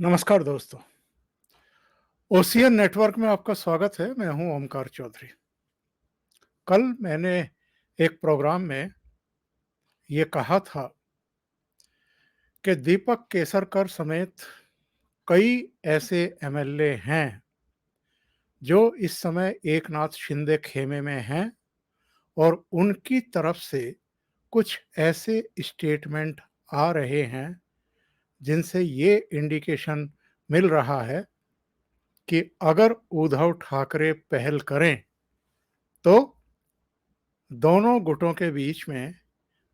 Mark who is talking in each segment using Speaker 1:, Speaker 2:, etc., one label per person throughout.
Speaker 1: नमस्कार दोस्तों। Ocean network में आपका स्वागत है। मैं हूं ओमकार चौधरी। कल मैंने एक प्रोग्राम में ये कहा था कि दीपक केसरकर समेत कई ऐसे एमएलए हैं जो इस समय एकनाथ शिंदे खेमे में हैं और उनकी तरफ से कुछ ऐसे स्टेटमेंट आ रहे हैं जिनसे ये इंडिकेशन मिल रहा है कि अगर उद्धव ठाकरे पहल करें तो दोनों गुटों के बीच में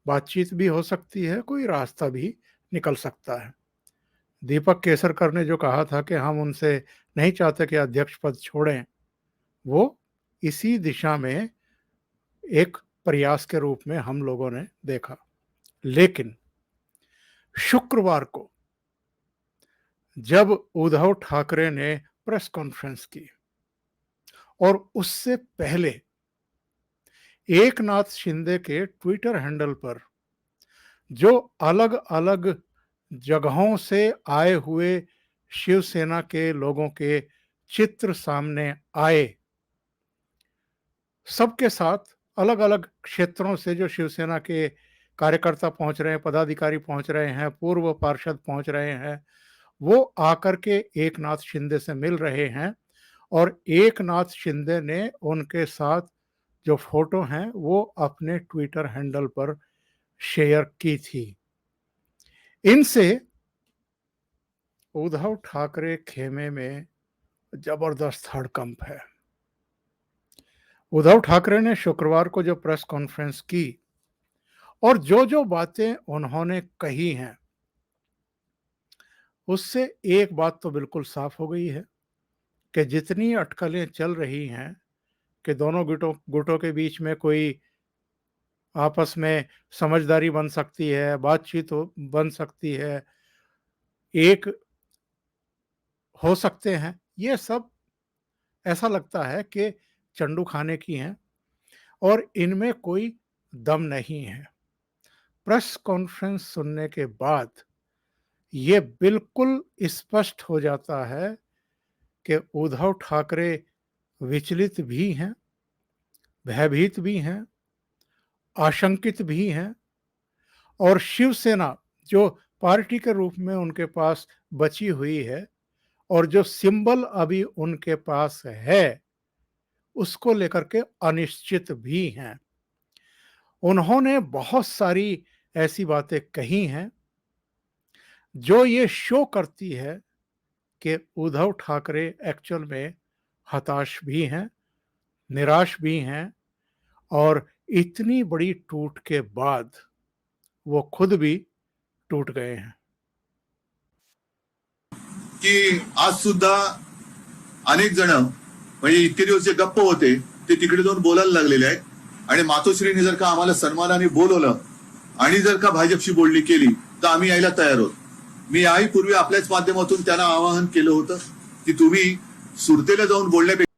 Speaker 1: बातचीत भी हो सकती है, कोई रास्ता भी निकल सकता है। दीपक केसरकर ने जो कहा था कि हम उनसे नहीं चाहते कि अध्यक्ष पद छोड़ें, वो इसी दिशा में एक प्रयास के रूप में हम लोगों ने देखा। लेकिन शुक्रवार को जब उद्धव ठाकरे ने प्रेस कॉन्फ्रेंस की और उससे पहले एकनाथ शिंदे के ट्विटर हैंडल पर जो अलग-अलग जगहों से आए हुए शिवसेना के लोगों के चित्र सामने आए, सबके साथ अलग-अलग क्षेत्रों से जो शिवसेना के कार्यकर्ता पहुंच रहे हैं, पदाधिकारी पहुंच रहे हैं, पूर्व पार्षद पहुंच रहे हैं, वो आकर के एकनाथ शिंदे से मिल रहे हैं और एकनाथ शिंदे ने उनके साथ जो फोटो हैं वो अपने ट्विटर हैंडल पर शेयर की थी। इनसे उद्धव ठाकरे खेमे में जबरदस्त हड़कंप है। उद्धव ठाकरे ने शुक्रवार को जो प्रेस कॉन्फ्रेंस की और जो बातें उन्होंने कही हैं, उससे एक बात तो बिल्कुल साफ हो गई है कि जितनी अटकलें चल रही हैं कि दोनों गुटों के बीच में कोई आपस में समझदारी बन सकती है, बातचीत बन सकती है, एक हो सकते हैं, ये सब ऐसा लगता है कि चंडू खाने की हैं और इनमें कोई दम नहीं है। प्रेस कॉन्फ्रेंस सुनने के बाद ये बिल्कुल स्पष्ट हो जाता है कि उद्धव ठाकरे विचलित भी हैं, भयभीत भी हैं, आशंकित भी हैं और शिवसेना जो पार्टी के रूप में उनके पास बची हुई है और जो सिंबल अभी उनके पास है, उसको लेकर के अनिश्चित भी हैं। उन्होंने बहुत सारी ऐसी बातें कही हैं जो ये शो करती है कि उद्धव ठाकरे एक्चुअल में हताश भी हैं, निराश भी हैं और इतनी बड़ी टूट के बाद वो खुद भी टूट गए हैं।
Speaker 2: की आज सुद्धा अनेक जण म्हणजे इतके दिवस जे गप्प होते ते तिकडे जाऊन बोलायला लागलेले आहेत आणि मातोश्रीने जर का आम्हाला सन्मानाने बोलवलं आणि जर का भाजपशी बोलणी केली तर आम्ही यायला तयार आहोत. मी याही पूर्वी आपल्याच माध्यमातून त्यांना आवाहन केलं होतं की तुम्ही सुरतेला जाऊन बोलण्यापेक्षा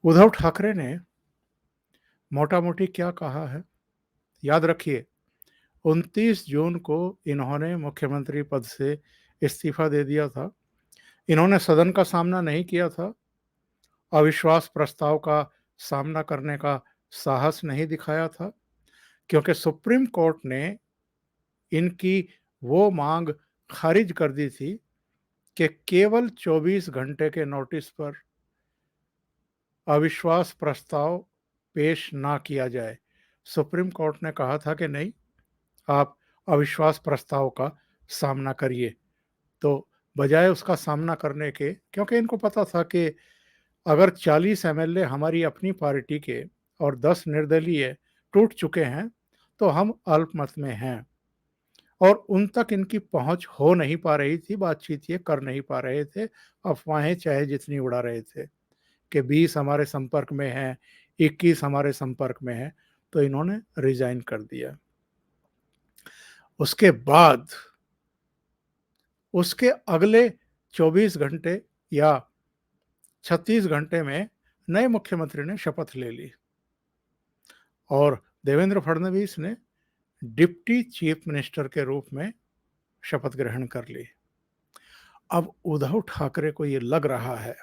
Speaker 1: उद्धव ठाकरे ने मोटा मोटी क्या कहा है, याद रखिए 29 जून को इन्होंने मुख्यमंत्री पद से इस्तीफा दे दिया था। इन्होंने सदन का सामना नहीं किया था, अविश्वास प्रस्ताव का सामना करने का साहस नहीं दिखाया था, क्योंकि सुप्रीम कोर्ट ने इनकी वो मांग खारिज कर दी थी कि केवल 24 घंटे के नोटिस पर अविश्वास प्रस्ताव पेश ना किया जाए। सुप्रीम कोर्ट ने कहा था कि नहीं, आप अविश्वास प्रस्ताव का सामना करिए। तो बजाय उसका सामना करने के, क्योंकि इनको पता था कि अगर 40 एमएलए हमारी अपनी पार्टी के और 10 निर्दलीय टूट चुके हैं, तो हम अल्पमत में हैं और उन तक इनकी पहुंच हो नहीं पा रही थी, बातचीत ये कर नहीं पा रहे थे, अफवाहें चाहे जितनी उड़ा रहे थे कि 20 हमारे संपर्क में हैं, 21 हमारे संपर्क में हैं, तो इन्होंने रिजाइन कर दिया। उसके बाद उसके अगले 24 घंटे या 36 घंटे में नए मुख्यमंत्री ने शपथ ले ली और देवेंद्र फडणवीस ने डिप्टी चीफ मिनिस्टर के रूप में शपथ ग्रहण कर ली। अब उद्धव ठाकरे को ये लग रहा है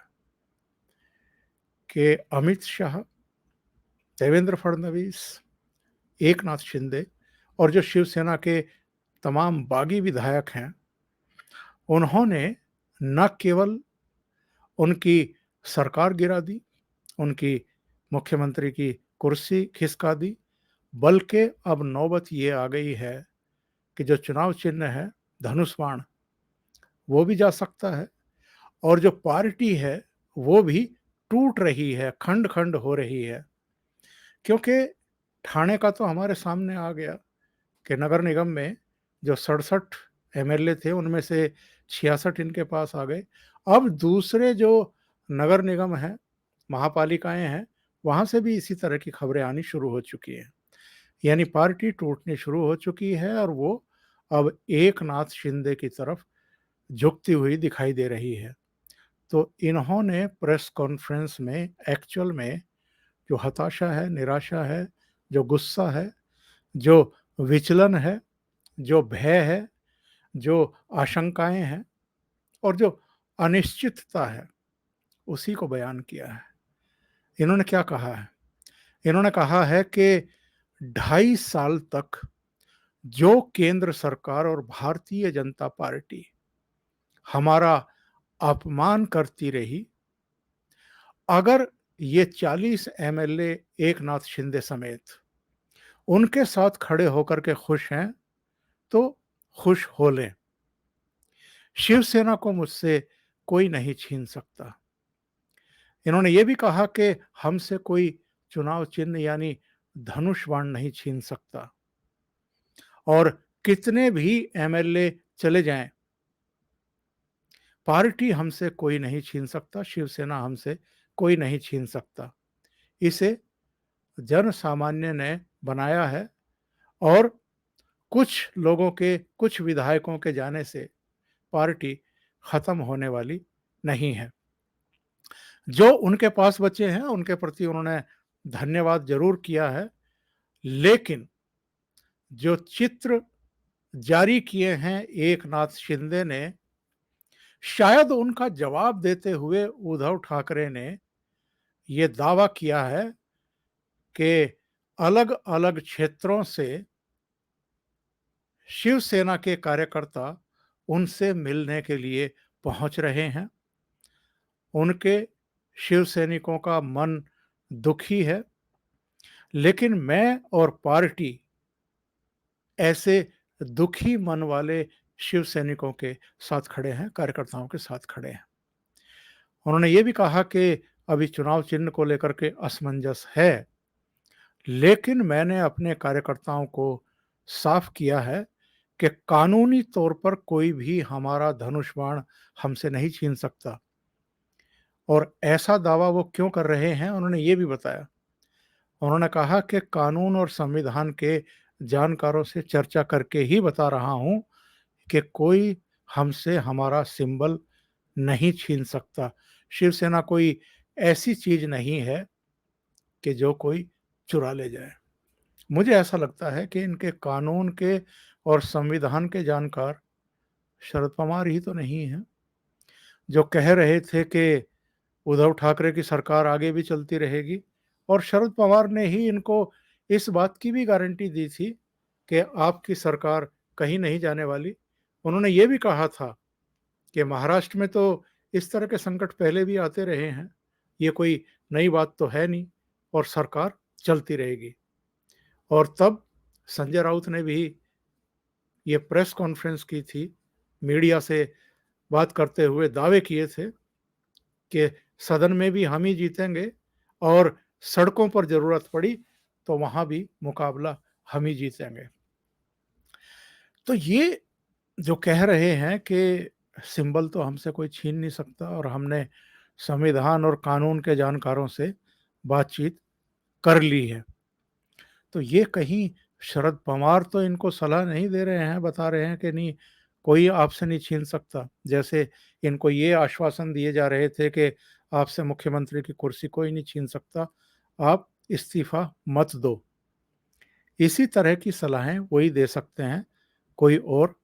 Speaker 1: कि अमित शाह, देवेंद्र फडणवीस, एकनाथ शिंदे और जो शिवसेना के तमाम बागी विधायक हैं, उन्होंने न केवल उनकी सरकार गिरा दी, उनकी मुख्यमंत्री की कुर्सी खिसका दी, बल्कि अब नौबत ये आ गई है कि जो चुनाव चिन्ह है धनुष बाण, वो भी जा सकता है और जो पार्टी है वो भी टूट रही है, खंड-खंड हो रही है। क्योंकि ठाणे का तो हमारे सामने आ गया कि नगर निगम में जो 67 एमएलए थे, उनमें से 66 इनके पास आ गए। अब दूसरे जो नगर निगम हैं, महापालिकाएँ हैं, वहाँ से भी इसी तरह की खबरें आनी शुरू हो चुकी हैं। यानी पार्टी टूटनी शुरू हो चुकी है और वो अब एकनाथ शिंदे की तरफ झुकती हुई दिखाई दे रही है। तो इन्होंने प्रेस कॉन्फ्रेंस में एक्चुअल में जो हताशा है, निराशा है, जो गुस्सा है, जो विचलन है, जो भय है, जो आशंकाएँ हैं और जो अनिश्चितता है, उसी को बयान किया है। इन्होंने क्या कहा है? इन्होंने कहा है कि 2.5 साल तक जो केंद्र सरकार और भारतीय जनता पार्टी हमारा अपमान करती रही, अगर ये 40 एमएलए एकनाथ शिंदे समेत उनके साथ खड़े होकर के खुश हैं, तो खुश हो लें। शिवसेना को मुझसे कोई नहीं छीन सकता। इन्होंने ये भी कहा कि हमसे कोई चुनाव चिन्ह यानी धनुष बाण नहीं छीन सकता और कितने भी एमएलए चले जाएं, पार्टी हमसे कोई नहीं छीन सकता, शिवसेना हमसे कोई नहीं छीन सकता। इसे जन सामान्य ने बनाया है और कुछ लोगों के, कुछ विधायकों के जाने से पार्टी खत्म होने वाली नहीं है। जो उनके पास बचे हैं, उनके प्रति उन्होंने धन्यवाद ज़रूर किया है, लेकिन जो चित्र जारी किए हैं एकनाथ शिंदे ने, शायद उनका जवाब देते हुए उद्धव ठाकरे ने ये दावा किया है कि अलग-अलग क्षेत्रों से शिवसेना के कार्यकर्ता उनसे मिलने के लिए पहुंच रहे हैं। उनके शिव सैनिकों का मन दुखी है, लेकिन मैं और पार्टी ऐसे दुखी मन वाले शिव सैनिकों के साथ खड़े हैं, कार्यकर्ताओं के साथ खड़े हैं। उन्होंने ये भी कहा कि अभी चुनाव चिन्ह को लेकर के असमंजस है, लेकिन मैंने अपने कार्यकर्ताओं को साफ किया है कि कानूनी तौर पर कोई भी हमारा धनुष बाण हमसे नहीं छीन सकता। और ऐसा दावा वो क्यों कर रहे हैं, उन्होंने ये भी बताया। उन्होंने कहा कि कानून और संविधान के जानकारों से चर्चा करके ही बता रहा हूं कि कोई हमसे हमारा सिंबल नहीं छीन सकता। शिवसेना कोई ऐसी चीज नहीं है कि जो कोई चुरा ले जाए। मुझे ऐसा लगता है कि इनके कानून के और संविधान के जानकार शरद पवार ही तो नहीं है, जो कह रहे थे कि उद्धव ठाकरे की सरकार आगे भी चलती रहेगी। और शरद पवार ने ही इनको इस बात की भी गारंटी दी थी कि आपकी सरकार कहीं नहीं जाने वाली। उन्होंने ये भी कहा था कि महाराष्ट्र में तो इस तरह के संकट पहले भी आते रहे हैं, ये कोई नई बात तो है नहीं और सरकार चलती रहेगी। और तब संजय राउत ने भी ये प्रेस कॉन्फ्रेंस की थी, मीडिया से बात करते हुए दावे किए थे कि सदन में भी हम ही जीतेंगे और सड़कों पर ज़रूरत पड़ी तो वहाँ भी मुकाबला हम ही जीतेंगे। तो ये जो कह रहे हैं कि सिंबल तो हमसे कोई छीन नहीं सकता और हमने संविधान और कानून के जानकारों से बातचीत कर ली है, तो ये कहीं शरद पवार तो इनको सलाह नहीं दे रहे हैं, बता रहे हैं कि नहीं, कोई आपसे नहीं छीन सकता। जैसे इनको ये आश्वासन दिए जा रहे थे कि आपसे मुख्यमंत्री की कुर्सी कोई नहीं छीन सकता, आप इस्तीफ़ा मत दो। इसी तरह की सलाहें वही दे सकते हैं, कोई और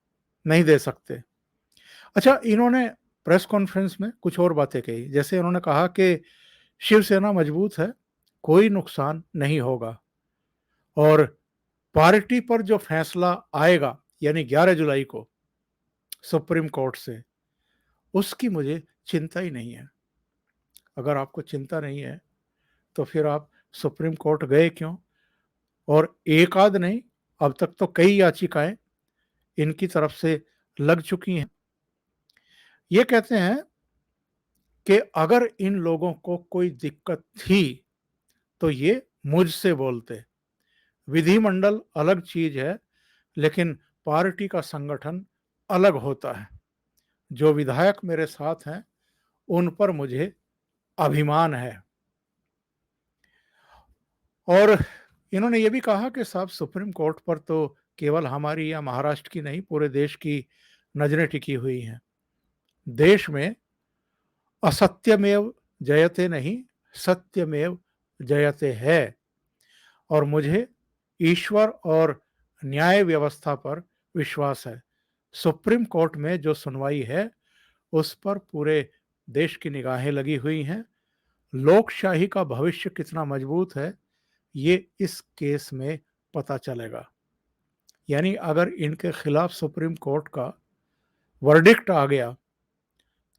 Speaker 1: नहीं दे सकते। अच्छा, इन्होंने प्रेस कॉन्फ्रेंस में कुछ और बातें कही। जैसे उन्होंने कहा कि शिवसेना मजबूत है, कोई नुकसान नहीं होगा, और पार्टी पर जो फैसला आएगा यानी 11 जुलाई को सुप्रीम कोर्ट से, उसकी मुझे चिंता ही नहीं है। अगर आपको चिंता नहीं है तो फिर आप सुप्रीम कोर्ट गए क्यों? और एक आध नहीं, अब तक तो कई याचिकाएं इनकी तरफ से लग चुकी हैं। ये कहते हैं कि अगर इन लोगों को कोई दिक्कत थी तो ये मुझसे बोलते। विधिमंडल अलग चीज है, लेकिन पार्टी का संगठन अलग होता है। जो विधायक मेरे साथ हैं उन पर मुझे अभिमान है। और इन्होंने ये भी कहा कि साहब, सुप्रीम कोर्ट पर तो केवल हमारी या महाराष्ट्र की नहीं, पूरे देश की नजरें टिकी हुई हैं। देश में असत्यमेव जयते नहीं, सत्यमेव जयते है, और मुझे ईश्वर और न्याय व्यवस्था पर विश्वास है। सुप्रीम कोर्ट में जो सुनवाई है उस पर पूरे देश की निगाहें लगी हुई हैं। लोकशाही का भविष्य कितना मजबूत है ये इस केस में पता चलेगा। यानी अगर इनके खिलाफ सुप्रीम कोर्ट का वर्डिक्ट आ गया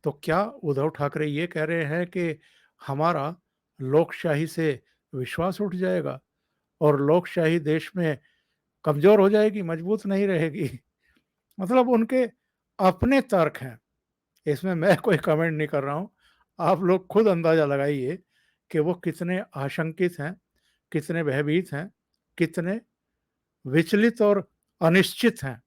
Speaker 1: तो क्या उद्धव ठाकरे ये कह रहे हैं कि हमारा लोकशाही से विश्वास उठ जाएगा और लोकशाही देश में कमजोर हो जाएगी, मजबूत नहीं रहेगी? मतलब उनके अपने तर्क हैं, इसमें मैं कोई कमेंट नहीं कर रहा हूं। आप लोग खुद अंदाजा लगाइए कि वो कितने आशंकित हैं, कितने भयभीत हैं, कितने विचलित और अनिश्चित हैं।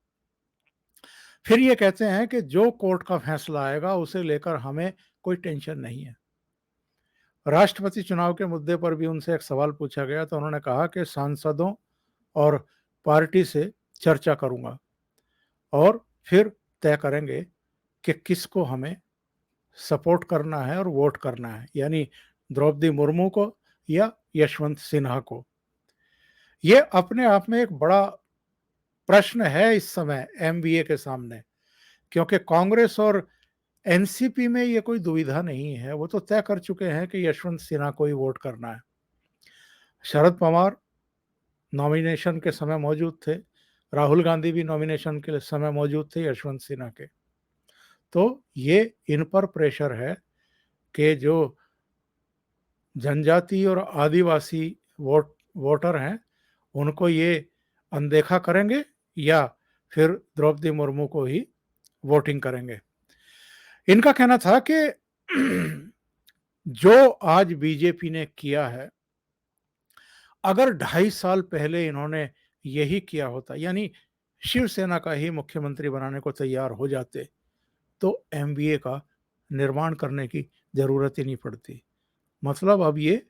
Speaker 1: फिर ये कहते हैं कि जो कोर्ट का फैसला आएगा उसे लेकर हमें कोई टेंशन नहीं है। राष्ट्रपति चुनाव के मुद्दे पर भी उनसे एक सवाल पूछा गया तो उन्होंने कहा कि सांसदों और पार्टी से चर्चा करूंगा और फिर तय करेंगे कि किसको हमें सपोर्ट करना है और वोट करना है, यानी द्रौपदी मुर्मू को या यशवंत सिन्हा को। ये अपने आप में एक बड़ा प्रश्न है इस समय एमवीए के सामने, क्योंकि कांग्रेस और एनसीपी में ये कोई दुविधा नहीं है। वो तो तय कर चुके हैं कि यशवंत सिन्हा को ही वोट करना है। शरद पवार नॉमिनेशन के समय मौजूद थे, राहुल गांधी भी नॉमिनेशन के समय मौजूद थे यशवंत सिन्हा के। तो ये इन पर प्रेशर है कि जो जनजाति और आदिवासी वोटर हैं उनको ये अनदेखा करेंगे या फिर द्रौपदी मुर्मू को ही वोटिंग करेंगे। इनका कहना था कि जो आज बीजेपी ने किया है, अगर 2.5 साल पहले इन्होंने यही किया होता, यानी शिवसेना का ही मुख्यमंत्री बनाने को तैयार हो जाते, तो एमबीए का निर्माण करने की जरूरत ही नहीं पड़ती। मतलब अब ये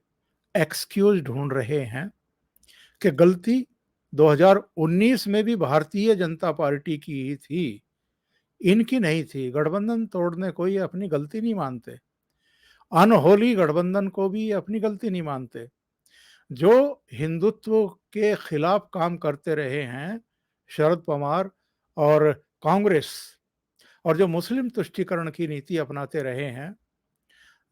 Speaker 1: एक्सक्यूज ढूंढ रहे हैं कि गलती 2019 में भी भारतीय जनता पार्टी की ही थी, इनकी नहीं थी। गठबंधन तोड़ने को ये अपनी गलती नहीं मानते, अनहोली गठबंधन को भी ये अपनी गलती नहीं मानते। जो हिंदुत्व के खिलाफ काम करते रहे हैं शरद पवार और कांग्रेस, और जो मुस्लिम तुष्टीकरण की नीति अपनाते रहे हैं,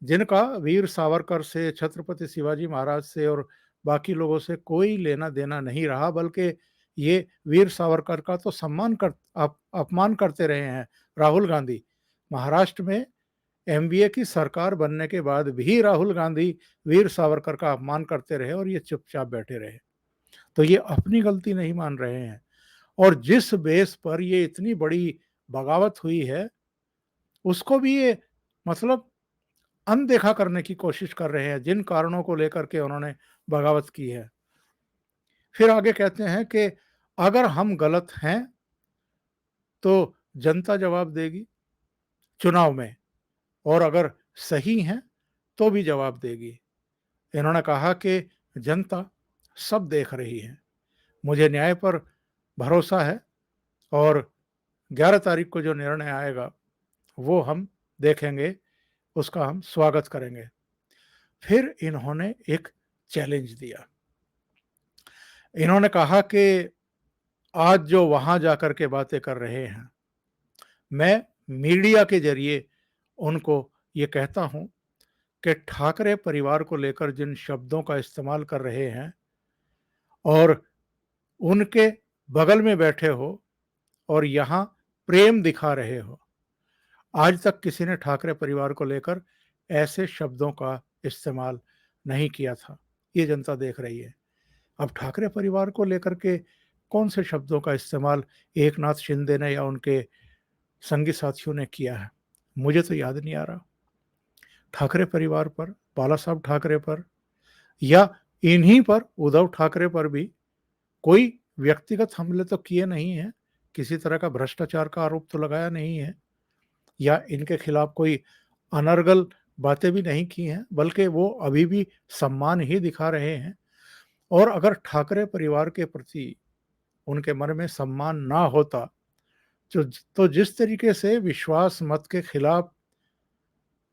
Speaker 1: जिनका वीर सावरकर से, छत्रपति शिवाजी महाराज से और बाकी लोगों से कोई लेना देना नहीं रहा, बल्कि ये वीर सावरकर का तो अपमान करते रहे हैं राहुल गांधी। महाराष्ट्र में एमबीए की सरकार बनने के बाद भी राहुल गांधी वीर सावरकर का अपमान करते रहे और ये चुपचाप बैठे रहे। तो ये अपनी गलती नहीं मान रहे हैं, और जिस बेस पर ये इतनी बड़ी बगावत हुई है उसको भी ये मतलब अनदेखा करने की कोशिश कर रहे हैं, जिन कारणों को लेकर के उन्होंने बगावत की है। फिर आगे कहते हैं कि अगर हम गलत हैं तो जनता जवाब देगी चुनाव में, और अगर सही हैं तो भी जवाब देगी। इन्होंने कहा कि जनता सब देख रही है, मुझे न्याय पर भरोसा है, और 11 तारीख को जो निर्णय आएगा वो हम देखेंगे, उसका हम स्वागत करेंगे। फिर इन्होंने एक चैलेंज दिया। इन्होंने कहा कि आज जो वहां जाकर के बातें कर रहे हैं, मैं मीडिया के जरिए उनको ये कहता हूँ कि ठाकरे परिवार को लेकर जिन शब्दों का इस्तेमाल कर रहे हैं और उनके बगल में बैठे हो और यहाँ प्रेम दिखा रहे हो, आज तक किसी ने ठाकरे परिवार को लेकर ऐसे शब्दों का इस्तेमाल नहीं किया था। ये जनता देख रही है। अब ठाकरे परिवार को लेकर के कौन से शब्दों का इस्तेमाल एकनाथ शिंदे ने या उनके संगी साथियों ने किया है, मुझे तो याद नहीं आ रहा। ठाकरे परिवार पर, बाला साहब ठाकरे पर या इन्हीं पर, उद्धव ठाकरे पर भी कोई व्यक्तिगत हमले तो किए नहीं हैं, किसी तरह का भ्रष्टाचार का आरोप तो लगाया नहीं है या इनके खिलाफ कोई अनर्गल बातें भी नहीं की हैं, बल्कि वो अभी भी सम्मान ही दिखा रहे हैं। और अगर ठाकरे परिवार के प्रति उनके मन में सम्मान ना होता, तो जिस तरीके से विश्वास मत के खिलाफ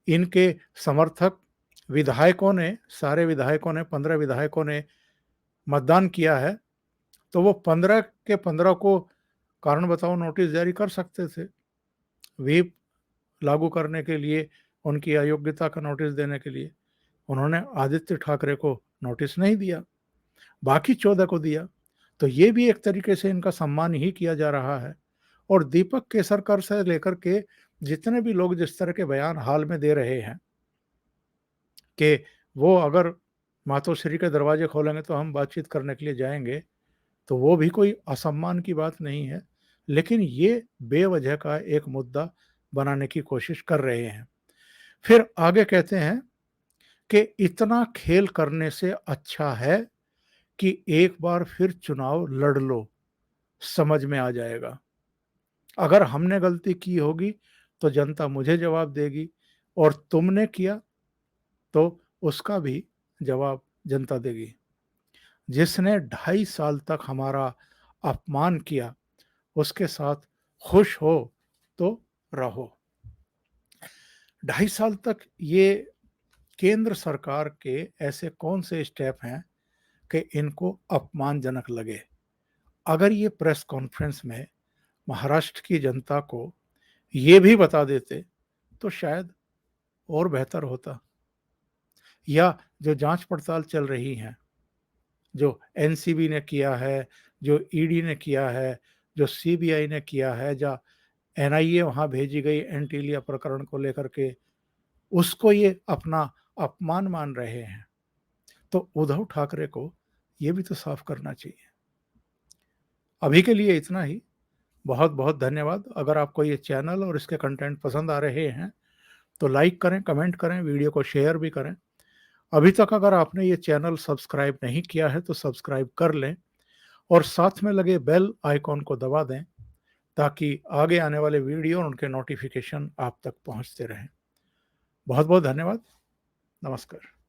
Speaker 1: इनके समर्थक विधायकों ने, सारे विधायकों ने, 15 विधायकों ने मतदान किया है, तो वो 15 के 15 को कारण बताओ नोटिस जारी कर सकते थे। व्हिप लागू करने के लिए, उनकी अयोग्यता का नोटिस देने के लिए। उन्होंने आदित्य ठाकरे को नोटिस नहीं दिया, बाकी 14 को दिया। तो ये भी एक तरीके से इनका सम्मान ही किया जा रहा है। और दीपक केसरकर से लेकर के जितने भी लोग जिस तरह के बयान हाल में दे रहे हैं कि वो अगर मातोश्री के दरवाजे खोलेंगे तो हम बातचीत करने के लिए जाएंगे, तो वो भी कोई असम्मान की बात नहीं है। लेकिन ये बेवजह का एक मुद्दा बनाने की कोशिश कर रहे हैं। फिर आगे कहते हैं कि इतना खेल करने से अच्छा है कि एक बार फिर चुनाव लड़ लो, समझ में आ जाएगा। अगर हमने गलती की होगी तो जनता मुझे जवाब देगी और तुमने किया तो उसका भी जवाब जनता देगी। जिसने 2.5 साल तक हमारा अपमान किया, उसके साथ खुश हो तो रहो। 2.5 साल तक ये केंद्र सरकार के ऐसे कौन से स्टेप हैं कि इनको अपमानजनक लगे? अगर ये प्रेस कॉन्फ्रेंस में महाराष्ट्र की जनता को ये भी बता देते तो शायद और बेहतर होता। या जो जांच पड़ताल चल रही हैं, जो एनसीबी ने किया है, जो ईडी ने किया है, जो सीबीआई ने किया है, या एनआईए वहां भेजी गई एंटीलिया प्रकरण को लेकर के, उसको ये अपना अपमान मान रहे हैं, तो उद्धव ठाकरे को ये भी तो साफ करना चाहिए। अभी के लिए इतना ही। बहुत बहुत धन्यवाद। अगर आपको ये चैनल और इसके कंटेंट पसंद आ रहे हैं तो लाइक करें, कमेंट करें, वीडियो को शेयर भी करें। अभी तक अगर आपने ये चैनल सब्सक्राइब नहीं किया है तो सब्सक्राइब कर लें और साथ में लगे बेल आइकॉन को दबा दें ताकि आगे आने वाले वीडियो और उनके नोटिफिकेशन आप तक पहुंचते रहें। बहुत बहुत धन्यवाद। नमस्कार।